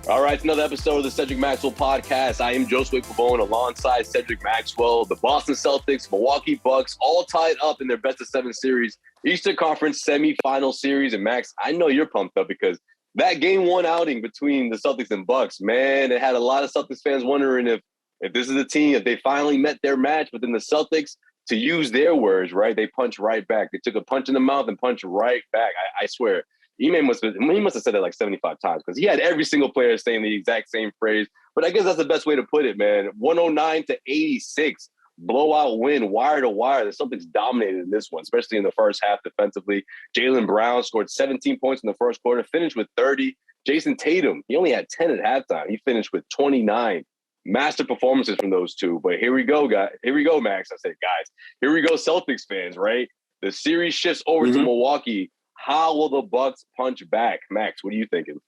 All right, it's another episode of the Cedric Maxwell Podcast. I am Josue alongside Cedric Maxwell. The Boston Celtics, Milwaukee Bucks, all tied up in their best-of-7 series, Eastern Conference semifinal series. And Max, I know you're pumped up because that Game 1 outing between the Celtics and Bucks, man, it had a lot of Celtics fans wondering if this is a team, if they finally met their match. But then the Celtics, to use their words, right, they punched right back. They took a punch in the mouth and punched right back. I swear. Ime must have said that like 75 times because he had every single player saying the exact same phrase. But I guess that's the best way to put it, man. 109-86, blowout win, wire to wire. The Celtics dominated in this one, especially in the first half defensively. Jaylen Brown scored 17 points in the first quarter, finished with 30. Jason Tatum, he only had 10 at halftime. He finished with 29. Master performances from those two. But here we go, guys. Here we go, Max. I said, guys, here we go, Celtics fans, right? The series shifts over to Milwaukee. How will the Bucks punch back? Max, what are you thinking?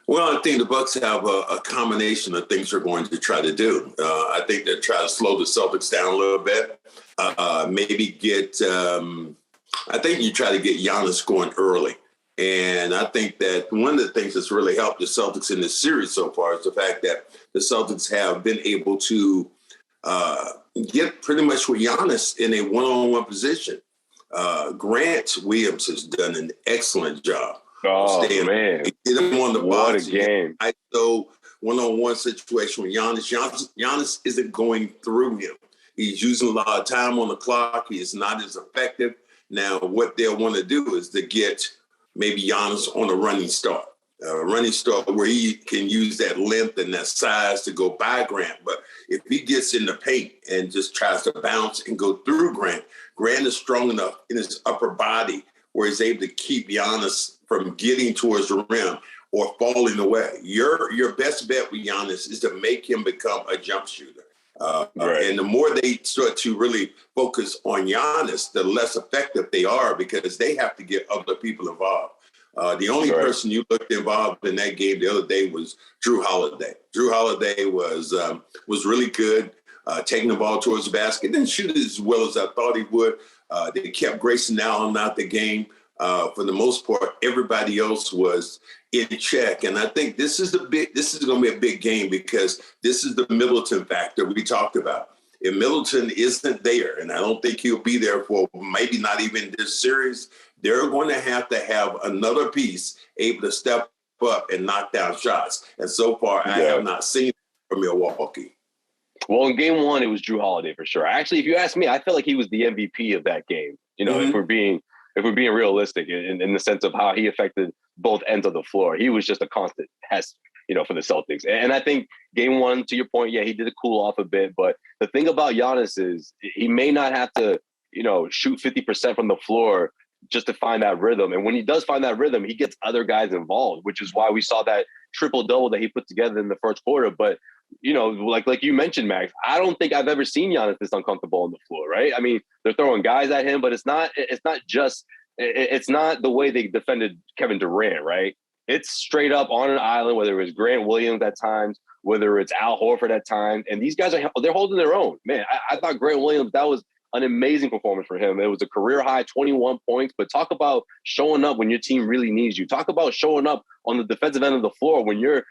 Well, I think the Bucks have a combination of things they're going to try to do. I think they'll try to slow the Celtics down a little bit. Maybe I think you try to get Giannis going early. And I think that one of the things that's really helped the Celtics in this series so far is the fact that the Celtics have been able to get pretty much with Giannis in a one-on-one position. Grant Williams has done an excellent job. Oh, man. Get him on the what box. A game. I know one-on-one situation with Giannis. Giannis isn't going through him. He's using a lot of time on the clock. He is not as effective. Now, what they'll want to do is to get maybe Giannis on a running start. Where he can use that length and that size to go by Grant. But if he gets in the paint and just tries to bounce and go through Grant is strong enough in his upper body where he's able to keep Giannis from getting towards the rim or falling away. Your best bet with Giannis is to make him become a jump shooter. Right. And the more they start to really focus on Giannis, the less effective they are because they have to get other people involved. The only person you looked involved in that game the other day was Jrue Holiday. Jrue Holiday was really good, taking the ball towards the basket. Didn't shoot it as well as I thought he would. They kept Grayson Allen out the game. For the most part, everybody else was in check. And I think this is going to be a big game because this is the Middleton factor we talked about. If Middleton isn't there, and I don't think he'll be there for maybe not even this series, they're going to have another piece able to step up and knock down shots. And so far, I have not seen it from Milwaukee. Well, in Game 1, it was Jrue Holiday for sure. Actually, if you ask me, I feel like he was the MVP of that game. You know, if we're being realistic in the sense of how he affected both ends of the floor, he was just a constant pest, for the Celtics. And I think Game 1, to your point, he did cool off a bit. But the thing about Giannis is he may not have to, shoot 50% from the floor just to find that rhythm. And when he does find that rhythm, he gets other guys involved, which is why we saw that triple-double that he put together in the first quarter. But, like you mentioned, Max, I don't think I've ever seen Giannis this uncomfortable on the floor, right? I mean, they're throwing guys at him, but it's not the way they defended Kevin Durant, right? It's straight up on an island, whether it was Grant Williams at times, whether it's Al Horford at times. And these guys they're holding their own. Man, I thought Grant Williams, that was an amazing performance for him. It was a career high 21 points, but talk about showing up when your team really needs you. Talk about showing up on the defensive end of the floor when your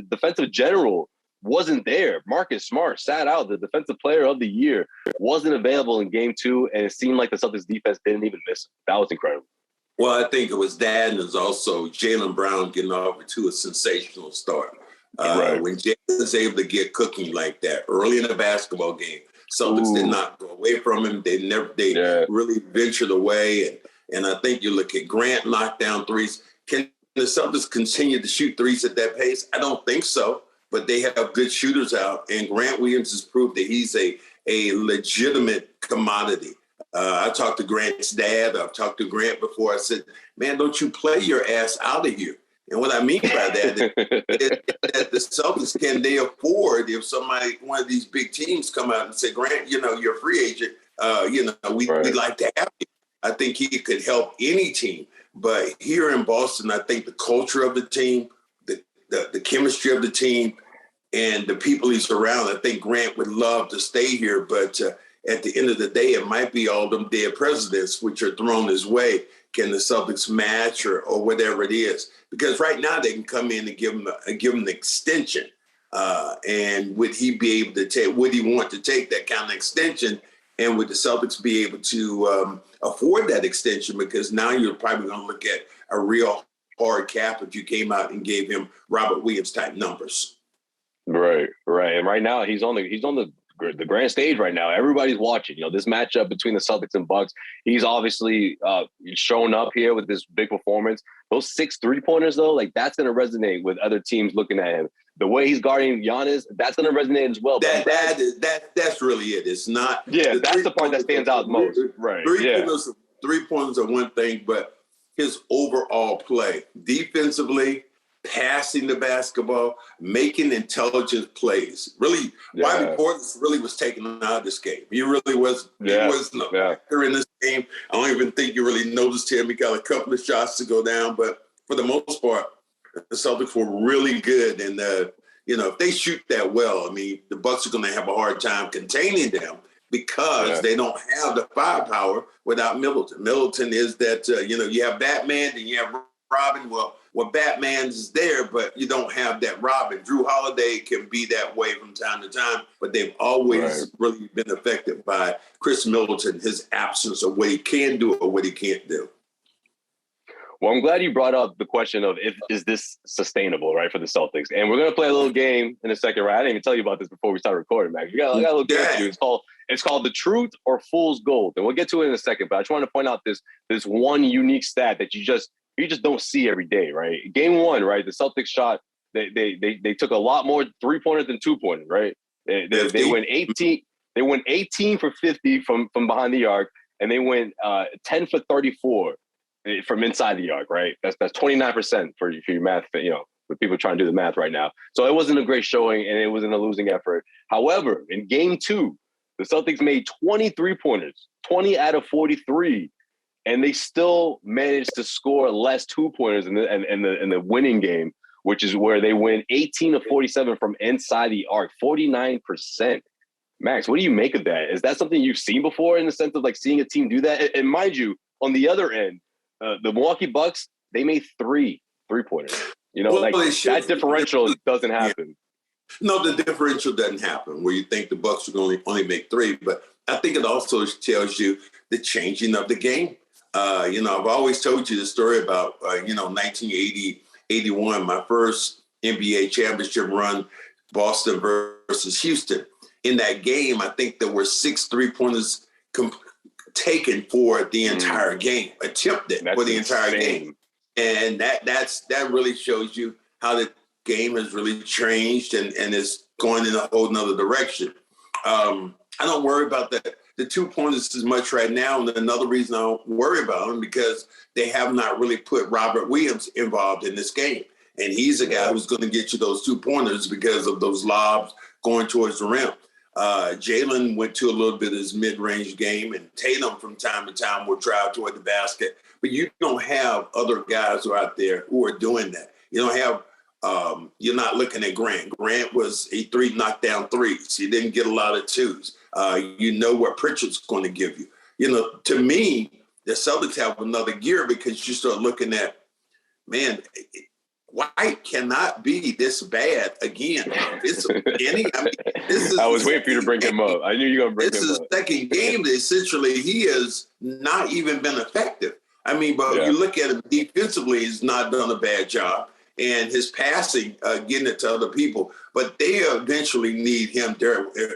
defensive general wasn't there. Marcus Smart sat out. The defensive player of the year wasn't available in Game 2, and it seemed like the Celtics defense didn't even miss him. That was incredible. Well, I think it was that, and it was also Jaylen Brown getting off to a sensational start. When Jaylen was able to get cooking like that early in the basketball game, Celtics did not go away from him. They really ventured away. And I think you look at Grant knock down threes. Can the Celtics continue to shoot threes at that pace? I don't think so, but they have good shooters out. And Grant Williams has proved that he's a legitimate commodity. I talked to Grant's dad. I've talked to Grant before. I said, man, don't you play your ass out of here. And what I mean by that is that the Celtics, can they afford if one of these big teams come out and say, Grant, you're a free agent, we'd like to have you. I think he could help any team. But here in Boston, I think the culture of the team, the chemistry of the team, and the people he's around, I think Grant would love to stay here. But at the end of the day, it might be all them dead presidents which are thrown his way. Can the Celtics match or whatever it is? Because right now they can come in and give him an extension. And would he be able to take? Would he want to take that kind of extension? And would the Celtics be able to afford that extension? Because now you're probably going to look at a real hard cap if you came out and gave him Robert Williams type numbers. Right. And right now he's on the grand stage right now. Everybody's watching. This matchup between the Celtics and Bucks. He's obviously shown up here with this big performance. Those 6 3-pointers though, like that's going to resonate with other teams looking at him. The way he's guarding Giannis, that's going to resonate as well. That's really it. It's not. Yeah, that's the part that stands out most. Right. Three-pointers are one thing, but his overall play, defensively, passing the basketball, making intelligent plays. Really, Bobby Portis really was taken out of this game. He really was. He wasn't a factor in this game. I don't even think you really noticed him. He got a couple of shots to go down, but for the most part, the Celtics were really good. And, if they shoot that well, I mean, the Bucks are going to have a hard time containing them because they don't have the firepower without Middleton. Middleton is that, you have Batman and you have Robin. Well, Batman's there, but you don't have that Robin. Drew Holiday can be that way from time to time, but they've always really been affected by Chris Middleton, his absence of what he can do or what he can't do. Well, I'm glad you brought up the question of is this sustainable, right, for the Celtics? And we're going to play a little game in a second, right? I didn't even tell you about this before we started recording, Max. We got a little game to do. It's called The Truth or Fool's Gold. And we'll get to it in a second, but I just want to point out this one unique stat that you just don't see every day, right? Game 1, right, the Celtics shot, they took a lot more 3-pointers than 2-pointers, right? They went 18. They went 18 for 50 from behind the arc, and they went 10 for 34 from inside the arc, right? That's 29% for your math, for people trying to do the math right now. So it wasn't a great showing, and it wasn't a losing effort. However, in Game 2, the Celtics made 23-pointers, 20 out of 43, and they still managed to score less 2-pointers in the winning game, which is where they win 18 of 47 from inside the arc, 49%. Max, what do you make of that? Is that something you've seen before in the sense of like seeing a team do that? And mind you, on the other end, the Milwaukee Bucks, they made 3-pointers. That differential doesn't happen. No, the differential doesn't happen where you think the Bucks are going to only make 3. But I think it also tells you the changing of the game. I've always told you the story about, 1980, 81, my first NBA championship run, Boston versus Houston. In that game, I think there were 6 3-pointers taken for the entire game, attempted for the entire game. And that really shows you how the game has really changed and is going in a whole nother direction. I don't worry about the 2-pointers as much right now. And another reason I don't worry about them because they have not really put Robert Williams involved in this game. And he's a guy who's going to get you those 2-pointers because of those lobs going towards the rim. Jaylen went to a little bit of his mid-range game, and Tatum from time to time will drive toward the basket. But you don't have other guys who are out there who are doing that. You don't have you're not looking at Grant. Grant was a 3 knockdown threes. He didn't get a lot of 2s. You know what Pritchard's going to give you. To me, the Celtics have another gear because you start looking at, man, White cannot be this bad again. I was waiting for you to bring him up. I knew you were going to bring him up. This is the second game that essentially he has not even been effective. I mean, but you look at him defensively, he's not done a bad job. And his passing, getting it to other people. But they eventually need him,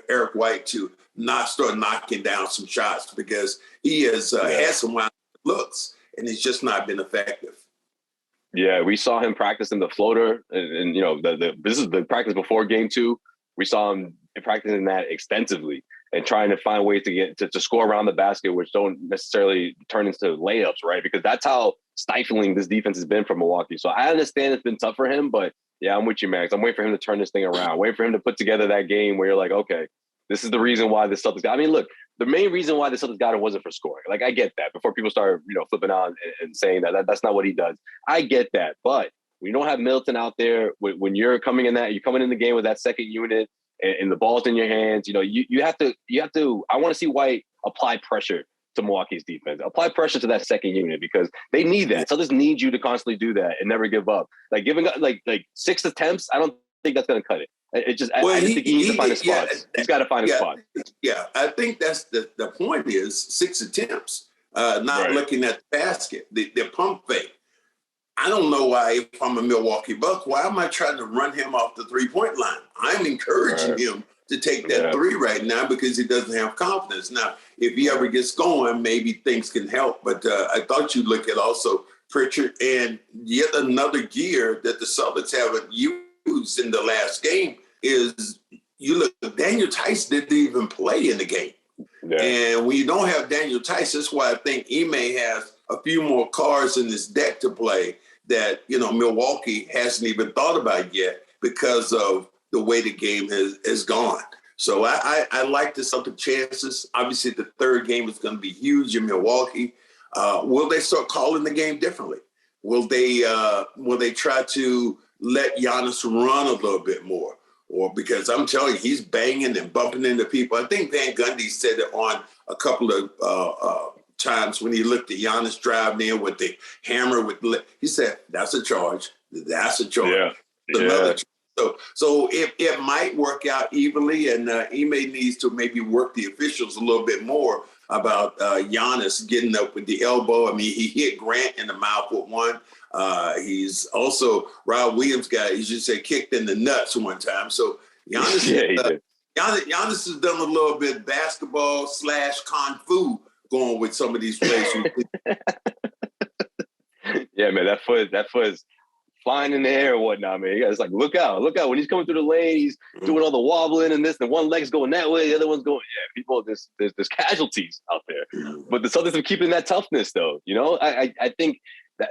Eric White, to not start knocking down some shots because he has had some wild looks, and he's just not been effective. Yeah, we saw him practicing the floater, and this is the practice before Game 2. We saw him practicing that extensively and trying to find ways to get to score around the basket, which don't necessarily turn into layups, right? Because that's how stifling this defense has been for Milwaukee. So I understand it's been tough for him, but yeah, I'm with you, Max. I'm waiting for him to turn this thing around. Wait for him to put together that game where you're like, okay, this is the reason why the Celtics got. I mean, look, the main reason why the Celtics got him wasn't for scoring. Like, I get that. Before people start, flipping out and saying that's not what he does. I get that. But we don't have Middleton out there when you're coming in the game with that second unit and the ball's in your hands. You have to. I want to see White apply pressure to Milwaukee's defense. Apply pressure to that second unit because they need that. So this needs you to constantly do that and never give up. Like giving up like 6 attempts, I don't think that's going to cut it. I just think he needs to find his spots. He's got to find his spot. Yeah, I think that's the point is 6 attempts, not looking at the basket, the pump fake. I don't know why, if I'm a Milwaukee Buck, why am I trying to run him off the 3-point line? I'm encouraging him to take that 3 right now because he doesn't have confidence. Now, if he ever gets going, maybe things can help. But I thought you'd look at also Pritchard and yet another gear that the Celtics haven't used in the last game is you look, Daniel Tice didn't even play in the game. Yeah. And when you don't have Daniel Tice, that's why I think Ime has a few more cards in his deck to play that, Milwaukee hasn't even thought about yet because of the way the game has gone. So I like the Celtic chances. Obviously, the third game is going to be huge in Milwaukee. Will they start calling the game differently? Will they try to let Giannis run a little bit more? Or because I'm telling you, he's banging and bumping into people. I think Van Gundy said it on a couple of times when he looked at Giannis driving in with the hammer. He said, "That's a charge. That's a charge." Yeah. Another charge. So it might work out evenly, and Ime needs to maybe work the officials a little bit more about Giannis getting up with the elbow. I mean, he hit Grant in the mouth with one. He's also Rob Williams guy. He just said kicked in the nuts one time. So Giannis, Giannis has done a little bit basketball / kung fu going with some of these plays. Yeah, man, that foot is flying in the air or whatnot, man. It's like, look out. When he's coming through the lane, he's doing all the wobbling and this, and one leg's going that way, the other one's going, people, there's casualties out there. But the Celtics are keeping that toughness, though. I think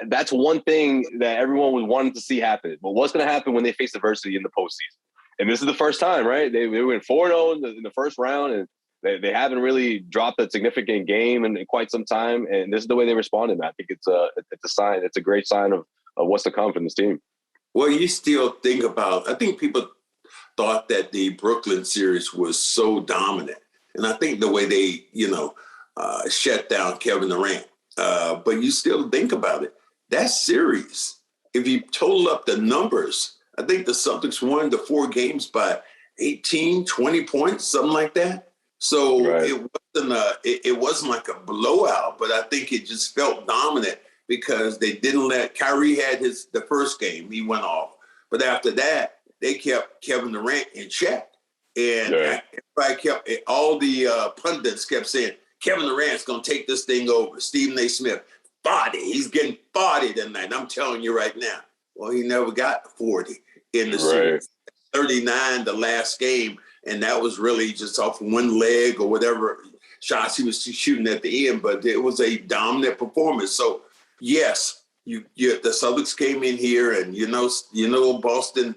that's one thing that everyone was wanting to see happen. But what's going to happen when they face adversity in the postseason? And this is the first time, right? They went 4-0 in the first round, and they haven't really dropped a significant game in quite some time. And this is the way they responded, man. I think it's a sign. It's a great sign of what's to come from this team. Well, you still think about, I think people thought that the Brooklyn series was so dominant. And I think the way they, shut down Kevin Durant. But you still think about it. That series, if you total up the numbers, I think the Celtics won the 4 games by 18, 20 points, something like that. So it wasn't like a blowout, but I think it just felt dominant because they didn't let Kyrie had the first game. He went off. But after that, they kept Kevin Durant in check. And everybody kept, all the pundits kept saying, Kevin Durant's going to take this thing over. Stephen A. Smith, 40. He's getting 40 tonight. I'm telling you right now. Well, he never got 40 in the series. 39 the last game. And that was really just off one leg or whatever shots he was shooting at the end. But it was a dominant performance. So, yes, the Celtics came in here and, Boston,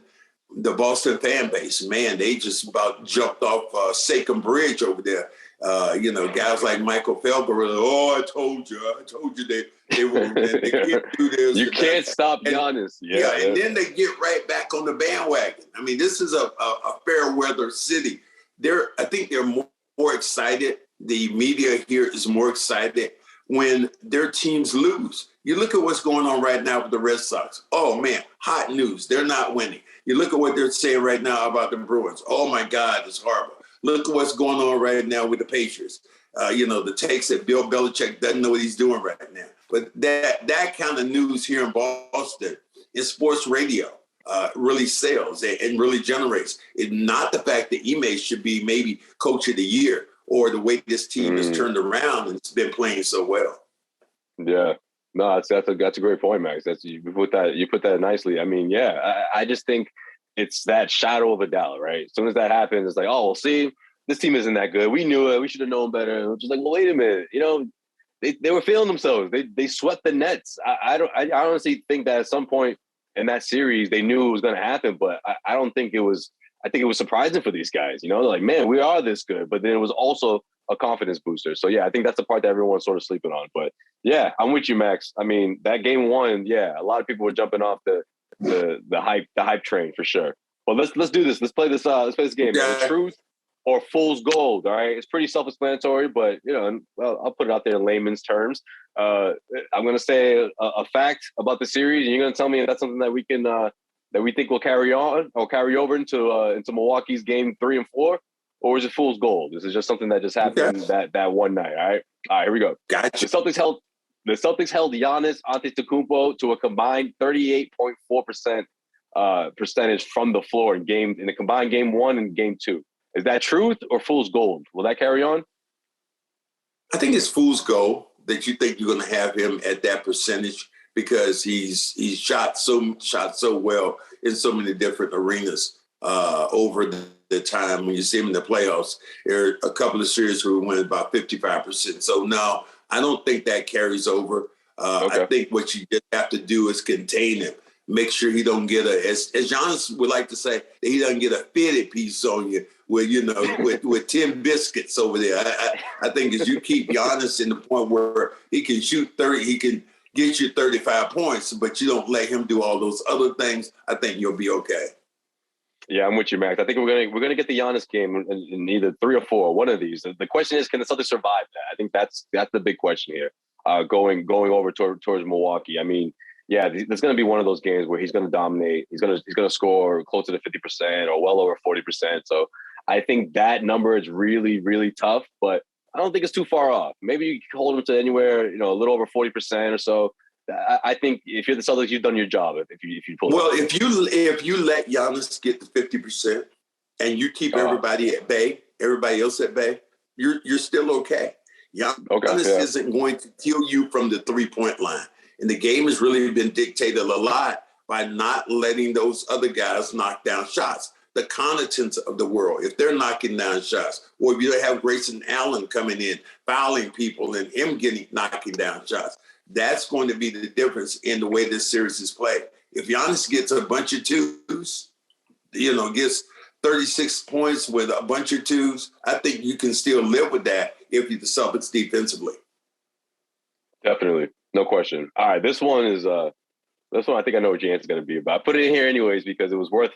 the Boston fan base, man, they just about jumped off Sachem Bridge over there. Guys like Michael Felger were like, I told you they were, they can't do this. You can't stop Giannis. And then they get right back on the bandwagon. I mean, this is a fair weather city. I think they're more excited. The media here is more excited when their teams lose. You look at what's going on right now with the Red Sox. Oh, man, hot news. They're not winning. You look at what they're saying right now about the Bruins. Oh, my God, it's horrible. Look at what's going on right now with the Patriots. The takes that Bill Belichick doesn't know what he's doing right now. But that kind of news here in Boston in sports radio really sells and really generates. It's not the fact that Ime should be maybe coach of the year or the way this team has turned around and it's been playing so well. Yeah. No, that's a great point, Max. You put that nicely. I mean, I just think it's that shadow of a doubt, right? As soon as that happens, it's like, oh, well, see, this team isn't that good. We knew it. We should have known better. We're just like, well, wait a minute. They were feeling themselves. They swept the Nets. I honestly think that at some point in that series, they knew it was going to happen, but I don't think it was. I think it was surprising for these guys. They're like, man, we are this good. But then it was also a confidence booster. So I think that's the part that everyone's sort of sleeping on. But I'm with you, Max. I mean, that game 1, a lot of people were jumping off the hype train for sure. Well, let's do this. Let's play this. Let's play this game. Yeah. Man. Truth or fool's gold. All right, it's pretty self-explanatory, but I'll put it out there in layman's terms. I'm going to say a fact about the series, and you're going to tell me if that's something that we can that we think will carry on or carry over into Milwaukee's game 3 and 4, or is it fool's gold? This is just something that just happened that one night. All right, here we go. Gotcha. The Celtics held Giannis Antetokounmpo to a combined 38.4% percentage from the floor in the combined game 1 and game 2. Is that truth or fool's gold? Will that carry on? I think it's fool's gold that you think you're going to have him at that percentage because he's shot so well in so many different arenas over the time when you see him in the playoffs. There are a couple of series where we went about 55%. So no, I don't think that carries over. I think what you just have to do is contain him. Make sure he don't get as Giannis would like to say, that he doesn't get a fitted piece on you with 10 biscuits over there. I think as you keep Giannis in the point where he can shoot 30, he can get you 35 points, but you don't let him do all those other things, I think you'll be okay. Yeah, I'm with you, Max. I think we're gonna get the Giannis game in either 3 or 4, one of these. The question is, can the Celtics survive that? I think that's the big question here. Going over towards Milwaukee. I mean, yeah, there's going to be one of those games where he's going to dominate. He's going to score closer to 50% or well over 40%. So I think that number is really, really tough, but I don't think it's too far off. Maybe you can hold him to anywhere, a little over 40% or so. I think if you're the Celtics, you've done your job. If you pull it. If you let Giannis get to 50% and you keep everybody at bay, everybody else at bay, you're still okay. Giannis isn't going to kill you from the 3-point line. And the game has really been dictated a lot by not letting those other guys knock down shots. The Connaughtons of the world, if they're knocking down shots, or if you have Grayson Allen coming in, fouling people and him knocking down shots, that's going to be the difference in the way this series is played. If Giannis gets a bunch of twos, gets 36 points with a bunch of twos, I think you can still live with that if you're the Celtics defensively. Definitely. No question. All right, this one I think I know what your answer is going to be, but I put it in here anyways because it was worth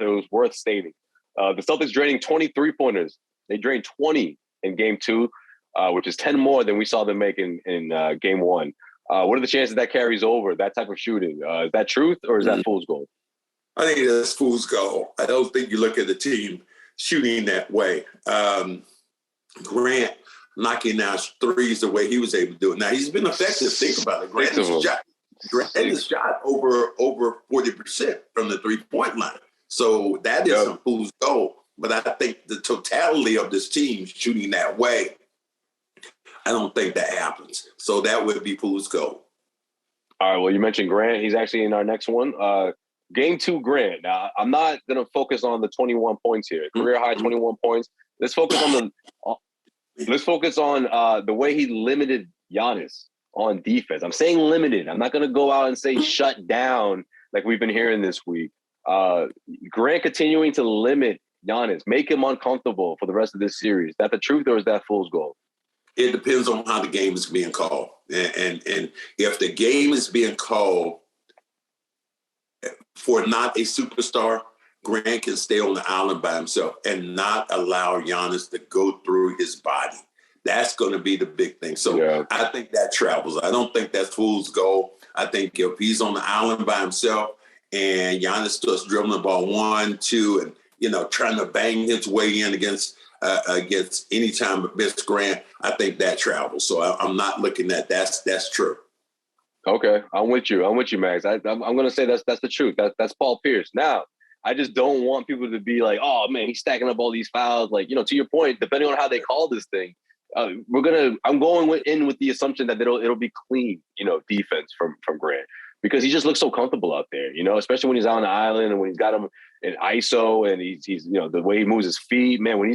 stating. The Celtics draining 20 3-pointers. They drained 20 in game 2, which is 10 more than we saw them make in game 1. What are the chances that carries over, that type of shooting? Is that truth or is that fool's gold? I think that's fool's gold. I don't think you look at the team shooting that way. Grant knocking down threes the way he was able to do it. Now, he's been effective. Think about it. Grant has shot over 40% from the 3-point line. So that is a fool's gold. But I think the totality of this team shooting that way, I don't think that happens. So that would be fool's gold. All right, well, you mentioned Grant. He's actually in our next one. Game 2, Grant. Now, I'm not going to focus on the 21 points here. Career high 21 points. Let's focus on the way he limited Giannis on defense. I'm saying limited. I'm not going to go out and say shut down like we've been hearing this week. Grant continuing to limit Giannis, make him uncomfortable for the rest of this series. Is that the truth or is that fool's gold? It depends on how the game is being called. And if the game is being called for not a superstar, Grant can stay on the island by himself and not allow Giannis to go through his body. That's going to be the big thing. So I think that travels. I don't think that's fool's gold. I think if he's on the island by himself and Giannis starts dribbling the ball 1, 2, and trying to bang his way in against any time against Grant, I think that travels. So I'm not looking at that's true. Okay, I'm with you, Max. I'm going to say that's the truth. That's Paul Pierce. Now, I just don't want people to be like, oh man, he's stacking up all these fouls. Like, to your point, depending on how they call this thing, I'm going in with the assumption that it'll be clean, defense from Grant, because he just looks so comfortable out there, especially when he's out on the island and when he's got him in ISO and he's the way he moves his feet, man.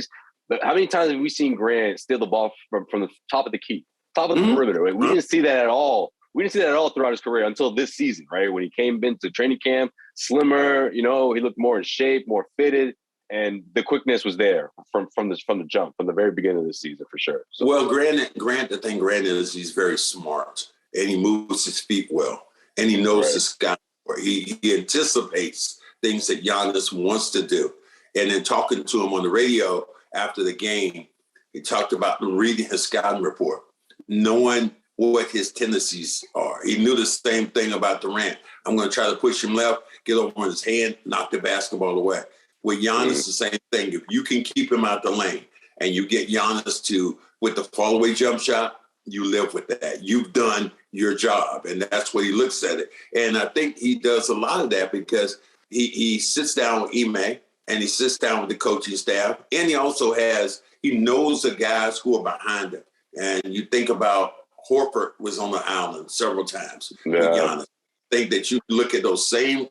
How many times have we seen Grant steal the ball from the top of the key, top of the perimeter? Right? We didn't see that at all. We didn't see that at all throughout his career until this season, right? When he came into training camp, slimmer, he looked more in shape, more fitted, and the quickness was there from the jump, from the very beginning of the season, for sure. So, well, Grant, the thing Grant is he's very smart, and he moves his feet well, and he knows the sky. He anticipates things that Giannis wants to do. And then talking to him on the radio after the game, he talked about reading his scouting report, knowing what his tendencies are. He knew the same thing about Durant. I'm going to try to push him left, get over on his hand, knock the basketball away. With Giannis, the same thing. If you can keep him out the lane and you get Giannis to, with the fall-away jump shot, you live with that. You've done your job, and that's what he looks at it. And I think he does a lot of that because he sits down with Ime and he sits down with the coaching staff, and he knows the guys who are behind him. And you think about Horford was on the island several times with Giannis. I think that you look at those same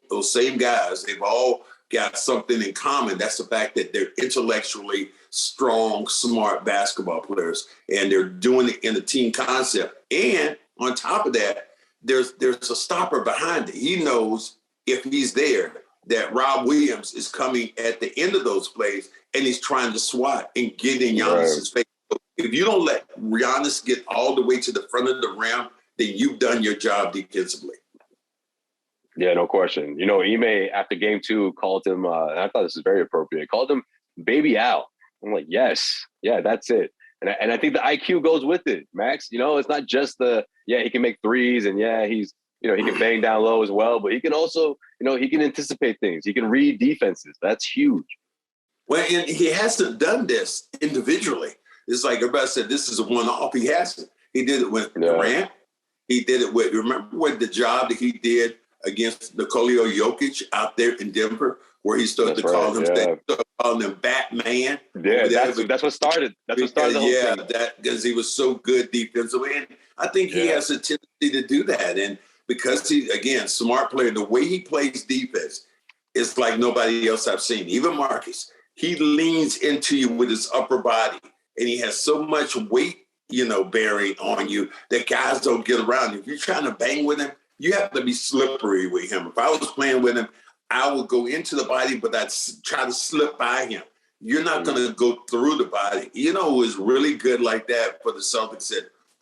guys, they've all got something in common. That's the fact that they're intellectually strong, smart basketball players, and they're doing it in a team concept. And on top of that, there's a stopper behind it. He knows if he's there that Rob Williams is coming at the end of those plays, and he's trying to swat and get in Giannis's face. So if you don't let Giannis get all the way to the front of the rim, then you've done your job defensively. Yeah, no question. You know, Ime, after game 2, called him, and I thought this was very appropriate, called him Baby Al. I'm like, yes, yeah, that's it. And I think the IQ goes with it, Max. You know, it's not just he can make threes, and he can bang down low as well, but he can also, he can anticipate things. He can read defenses. That's huge. Well, and he hasn't done this individually. It's like everybody said, this is a one-off. He hasn't. He did it with Durant. He did it with, remember what the job that he did against Nikola Jokic out there in Denver, where he started calling him Batman. Yeah, that's what started. That's what started the whole thing. Because he was so good defensively. And I think he has a tendency to do that. And because he, again, smart player, the way he plays defense is like nobody else I've seen. Even Marcus, he leans into you with his upper body, and he has so much weight, bearing on you that guys don't get around you. If you're trying to bang with him, you have to be slippery with him. If I was playing with him, I would go into the body, but I'd try to slip by him. You're not going to go through the body. Who was really good like that for the Celtics?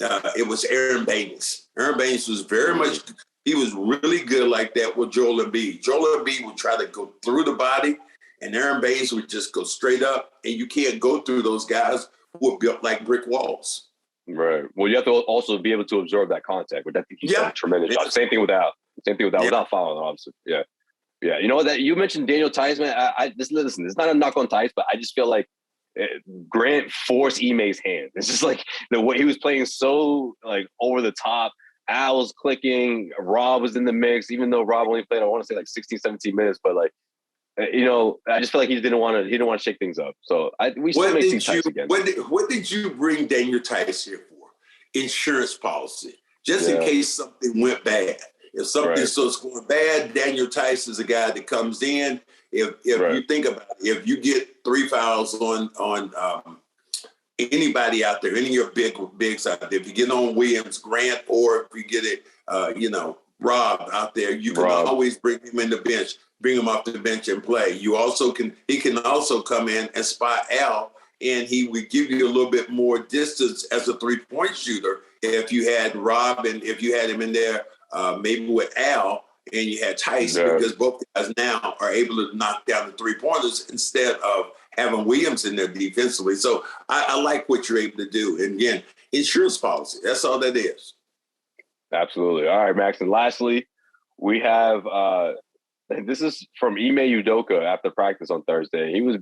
It was Aaron Baines. Aaron Baines was he was really good like that with Joel Embiid. Joel Embiid would try to go through the body, and Aaron Baines would just go straight up, and you can't go through those guys who are built like brick walls. Right. Well, you have to also be able to absorb that contact, which I think he's done a tremendous job. Same thing with Al. Without fouling, obviously. Yeah. Yeah. You know that you mentioned Daniel Tice, man. Listen, it's not a knock on Tice, but I just feel like Grant forced Ime's hand. It's just like the way he was playing so over the top. Al was clicking. Rob was in the mix, even though Rob only played, I want to say 16, 17 minutes, but I just feel like he didn't want to shake things up. So we still may see Tice again. What did you bring Daniel Tice here for? Insurance policy, just in case something went bad. If something starts going bad, Daniel Tice is a guy that comes in. If you think about it, if you get 3 fouls on anybody out there, any of your bigs out there, if you get on Williams, Grant, or if you get it, Rob out there, you can always bring him in the bench. Bring him off the bench and play. He can also come in and spot Al, and he would give you a little bit more distance as a 3-point shooter if you had Rob and if you had him in there, maybe with Al, and you had Tice, because both guys now are able to knock down the 3-pointers instead of having Williams in there defensively. So I like what you're able to do. And again, insurance policy, that's all that is. Absolutely. All right, Max. And lastly, we have this is from Ime Udoka after practice on Thursday. He was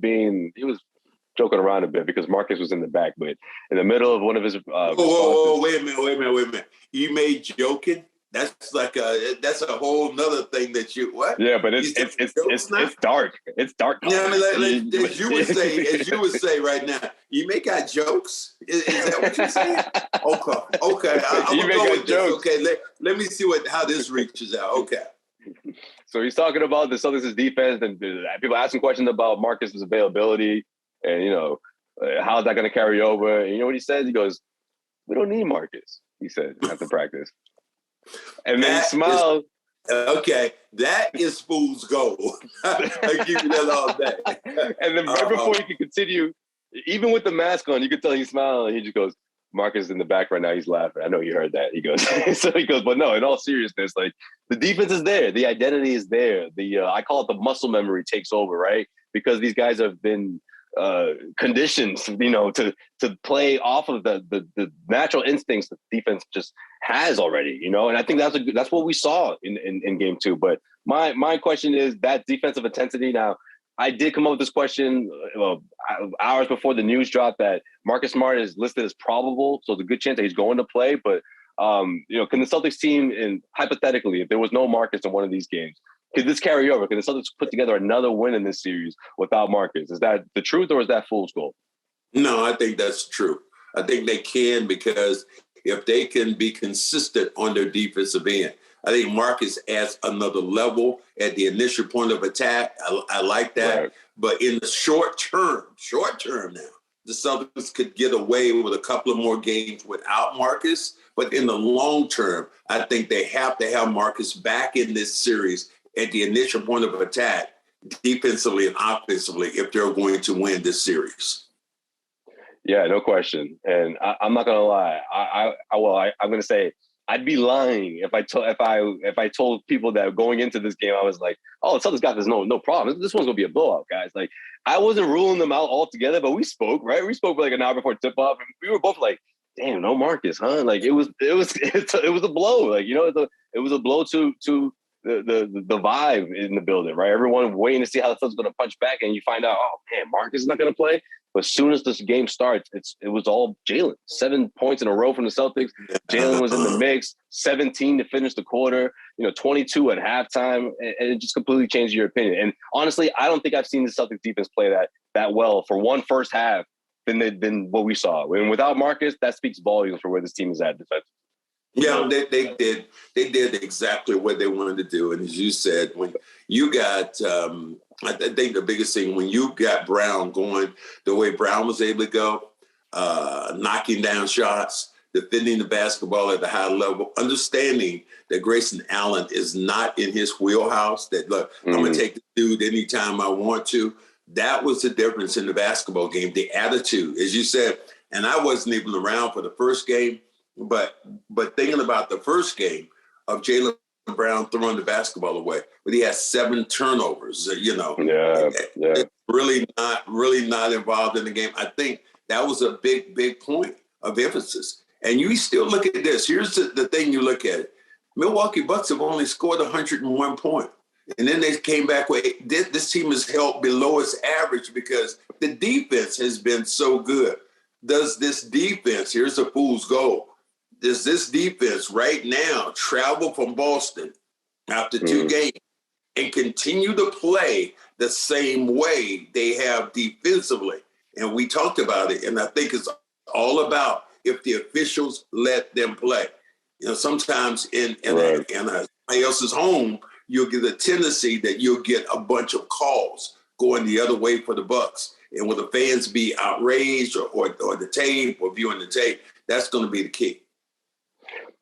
joking around a bit because Marcus was in the back, but in the middle of one of his wait a minute. Ime joking? That's that's a whole nother thing that you what? Yeah, but it's dark. It's dark. Yeah, I mean, as you would say right now, you make got jokes. Is that what you're saying? Okay. I'm gonna go with jokes. Okay, let me see how this reaches out. Okay. So he's talking about the Celtics' defense, and people asking questions about Marcus's availability, and how is that going to carry over? And you know what he says? He goes, "We don't need Marcus," he said after practice. And then he smiled. Okay, that is fool's gold. I give you that all day. And then right before he could continue, even with the mask on, you could tell he's smiling. He just goes, Marcus in the back right now, he's laughing. I know you heard that. He goes, but no, in all seriousness, like the defense is there. The identity is there. I call it the muscle memory takes over, right? Because these guys have been conditioned, to play off of the natural instincts that defense just has already, and I think that's what we saw in game 2. But my question is that defensive intensity. Now, I did come up with this question hours before the news dropped that Marcus Smart is listed as probable, so there's a good chance that he's going to play. But can the Celtics team, and hypothetically, if there was no Marcus in one of these games, could this carry over? Could the Celtics put together another win in this series without Marcus? Is that the truth, or is that fool's gold? No, I think that's true. I think they can, because if they can be consistent on their defensive end, I think Marcus adds another level at the initial point of attack. I like that. Right. But in the short term now, the Celtics could get away with a couple of more games without Marcus. But in the long term, I think they have to have Marcus back in this series at the initial point of attack, defensively and offensively, if they're going to win this series. Yeah, no question. And I'm not gonna lie. I'm gonna say I'd be lying if I told people that going into this game I was like, oh, the Celtics got this, no problem. This one's gonna be a blowout, guys. Like, I wasn't ruling them out altogether, but we spoke, right? We spoke for like an hour before tip off, and we were both like, damn, no Marcus, huh? Like it was a blow. Like, it was a blow to the vibe in the building, right? Everyone waiting to see how the Celtics going to punch back, and you find out, oh man, Marcus is not going to play. But as soon as this game starts, it was all Jaylen. 7 points in a row from the Celtics. Jaylen was in the mix. 17 to finish the quarter. 22 at halftime, and it just completely changed your opinion. And honestly, I don't think I've seen the Celtics defense play that well for one first half than what we saw. And without Marcus, that speaks volumes for where this team is at defensively. Yeah, they did exactly what they wanted to do. And as you said, when you got, I think the biggest thing, when you got Brown going the way Brown was able to go, knocking down shots, defending the basketball at the high level, understanding that Grayson Allen is not in his wheelhouse, that, look, I'm going to take the dude anytime I want to. That was the difference in the basketball game, the attitude, as you said. And I wasn't even around for the first game. But thinking about the first game of Jaylen Brown throwing the basketball away, but he has 7 turnovers, really not involved in the game. I think that was a big point of emphasis. And you still look at this. Here's the thing you look at it. Milwaukee Bucks have only scored 101 points. And then they came back with this team has held below its average because the defense has been so good. Does this defense, here's a fool's gold, does this defense right now travel from Boston after 2 games and continue to play the same way they have defensively? And we talked about it, and I think it's all about if the officials let them play. Sometimes in somebody else's home, you'll get a tendency that you'll get a bunch of calls going the other way for the Bucks. And will the fans be outraged or the tape or viewing the tape? That's going to be the key.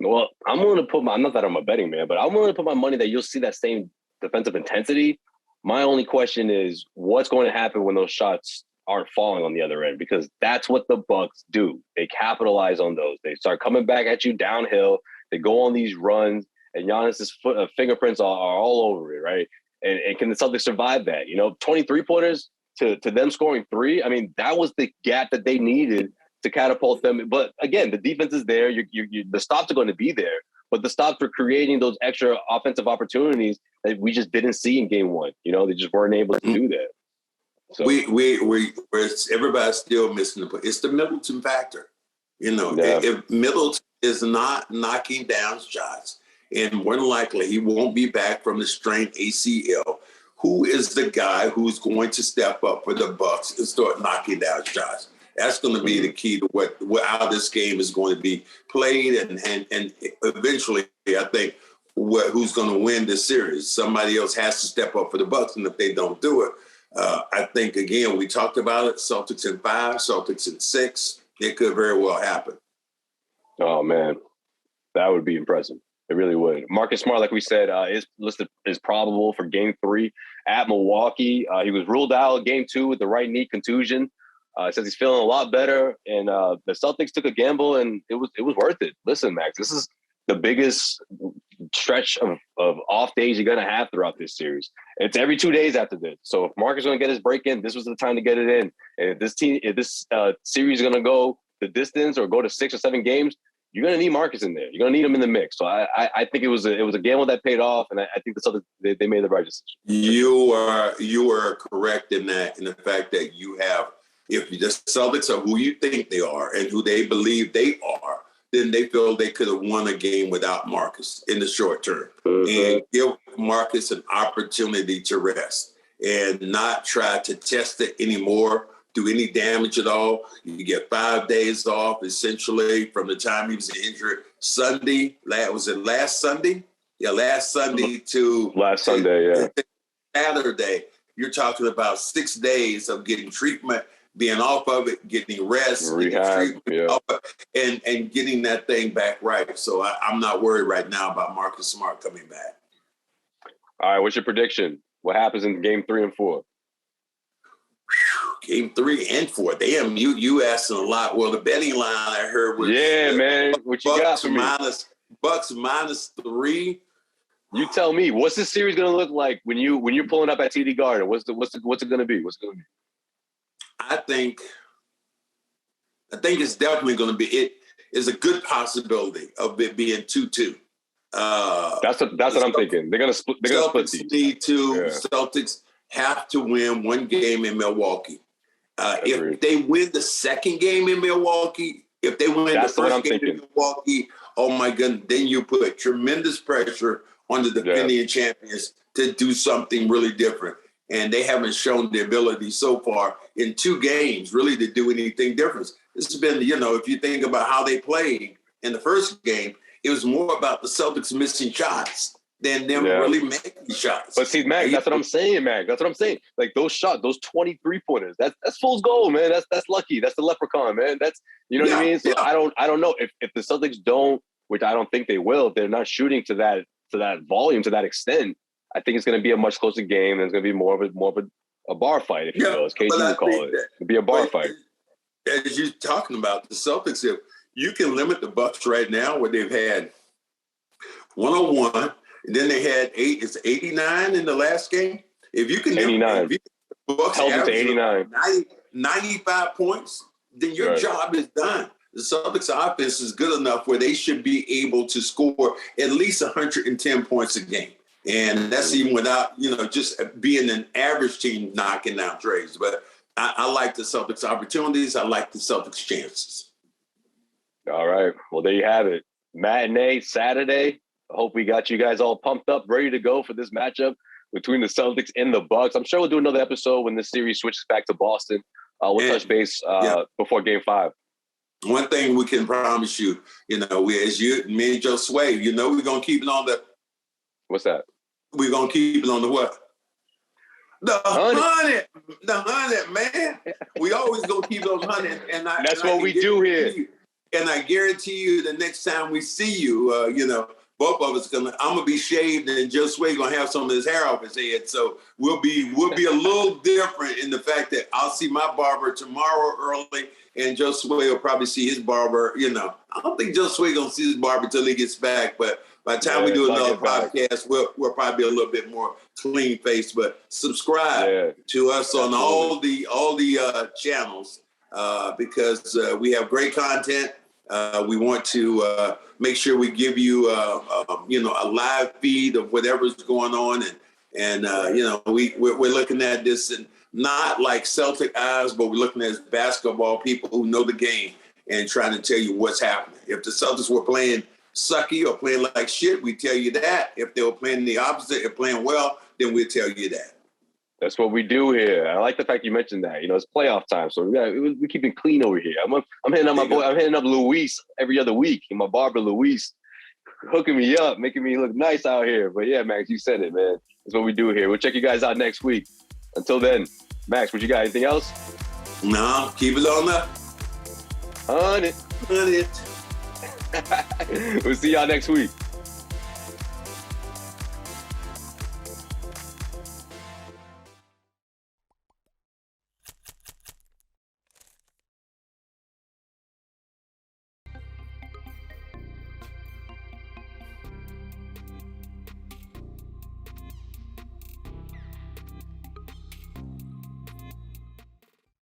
Well, I'm willing to put not that I'm a betting man, but I'm willing to put my money that you'll see that same defensive intensity. My only question is what's going to happen when those shots aren't falling on the other end, because that's what the Bucks do. They capitalize on those. They start coming back at you downhill. They go on these runs, and Giannis's fingerprints are all over it, right? And can the Celtics survive that? 23-pointers to them scoring 3. I mean, that was the gap that they needed to catapult them. But again, the defense is there. The stops are going to be there, but the stops were creating those extra offensive opportunities that we just didn't see in game 1. They just weren't able to do that. So everybody's still missing the point. It's the Middleton factor. If Middleton is not knocking down shots, and more than likely he won't be back from the strained ACL, who is the guy who's going to step up for the Bucks and start knocking down shots? That's going to be the key to how this game is going to be played, and eventually, I think who's going to win this series. Somebody else has to step up for the Bucks, and if they don't do it, I think again we talked about it. Celtics in 5, Celtics in 6. It could very well happen. Oh man, that would be impressive. It really would. Marcus Smart, like we said, is listed as probable for game 3 at Milwaukee. He was ruled out game 2 with the right knee contusion. Says he's feeling a lot better, and the Celtics took a gamble, and it was worth it. Listen, Max, this is the biggest stretch of off days you're gonna have throughout this series. It's every 2 days after this. So if Marcus is gonna get his break in, this was the time to get it in. And if this series is gonna go the distance or go to 6 or 7 games, you're gonna need Marcus in there. You're gonna need him in the mix. So I think it was a gamble that paid off, and I think the Celtics they made the right decision. You are correct in that, in the fact that you have, if the Celtics are who you think they are and who they believe they are, then they feel they could have won a game without Marcus in the short term. And give Marcus an opportunity to rest and not try to test it anymore, do any damage at all. You get 5 days off, essentially, from the time he was injured. Sunday, was it last Sunday? Yeah, last Sunday to... Last Sunday, yeah. Saturday. You're talking about 6 days of getting treatment, being off of it, getting rest, rehab, and getting that thing back right. So I'm not worried right now about Marcus Smart coming back. All right, what's your prediction? What happens in game 3 and 4? Game 3 and 4. Damn, you asking a lot. Well, the betting line I heard was man. What you got for me? Bucks -3. You tell me. What's this series gonna look like when you're pulling up at TD Garden? What's it gonna be? What's it gonna be? I think it's definitely going to be. It is a good possibility of it being 2-2. That's what I'm thinking. They're gonna split. They're gonna split these. Celtics have to win one game in Milwaukee. If they win the second game in Milwaukee, if they win the first game in Milwaukee, oh my goodness, then you put tremendous pressure on the defending champions to do something really different. And they haven't shown the ability so far in 2 games really to do anything different. This has been, if you think about how they played in the first game, it was more about the Celtics missing shots than them really making shots. But see, Mac, that's what I'm saying, Mac. That's what I'm saying. Like those shots, those 23-pointers, that's fool's goal, man. That's lucky. That's the leprechaun, man. That's what I mean? So I don't know if the Celtics don't, which I don't think they will, if they're not shooting to that volume, to that extent, I think it's going to be a much closer game, and it's going to be more of a bar fight, if you will, as KG would call it. It'll be a bar fight. As you're talking about the Celtics, if you can limit the Bucks right now, where they've had 101, and then they had 89 in the last game. If you can 89, Bucks held it to 89, 95 points, then your job is done. The Celtics offense is good enough where they should be able to score at least 110 points a game. And that's even without, just being an average team knocking down trades. But I like the Celtics' opportunities. I like the Celtics' chances. All right. Well, there you have it. Matinee Saturday. I hope we got you guys all pumped up, ready to go for this matchup between the Celtics and the Bucks. I'm sure we'll do another episode when this series switches back to Boston. We'll touch base before Game 5. One thing we can promise you, me and Josue, we're going to keep it on the... What's that? We're going to keep it on the what? The 100, man. We always going to keep it on 100. And that's what we do here. And I guarantee you the next time we see you, both of us I'm going to be shaved and Josue going to have some of his hair off his head. So we'll be a little different in the fact that I'll see my barber tomorrow early, and Josue will probably see his barber. I don't think Josue going to see his barber until he gets back, but by the time we do another podcast, we'll probably be a little bit more clean faced. But subscribe to us on all the channels because we have great content. We want to make sure we give you a live feed of whatever's going on, and we're looking at this and not like Celtic eyes, but we're looking at basketball people who know the game and trying to tell you what's happening. If the Celtics were playing sucky or playing like shit, we tell you that. If they were playing the opposite and playing well, then we'll tell you that. That's what we do here. I like the fact you mentioned that. It's playoff time, so we keep it clean over here. I'm hitting up my boy. I'm hitting up Luis every other week. And my barber Luis hooking me up, making me look nice out here. But yeah, Max, you said it, man. That's what we do here. We'll check you guys out next week. Until then, Max, what you got? Anything else? No, keep it on up. 100. We'll see y'all next week.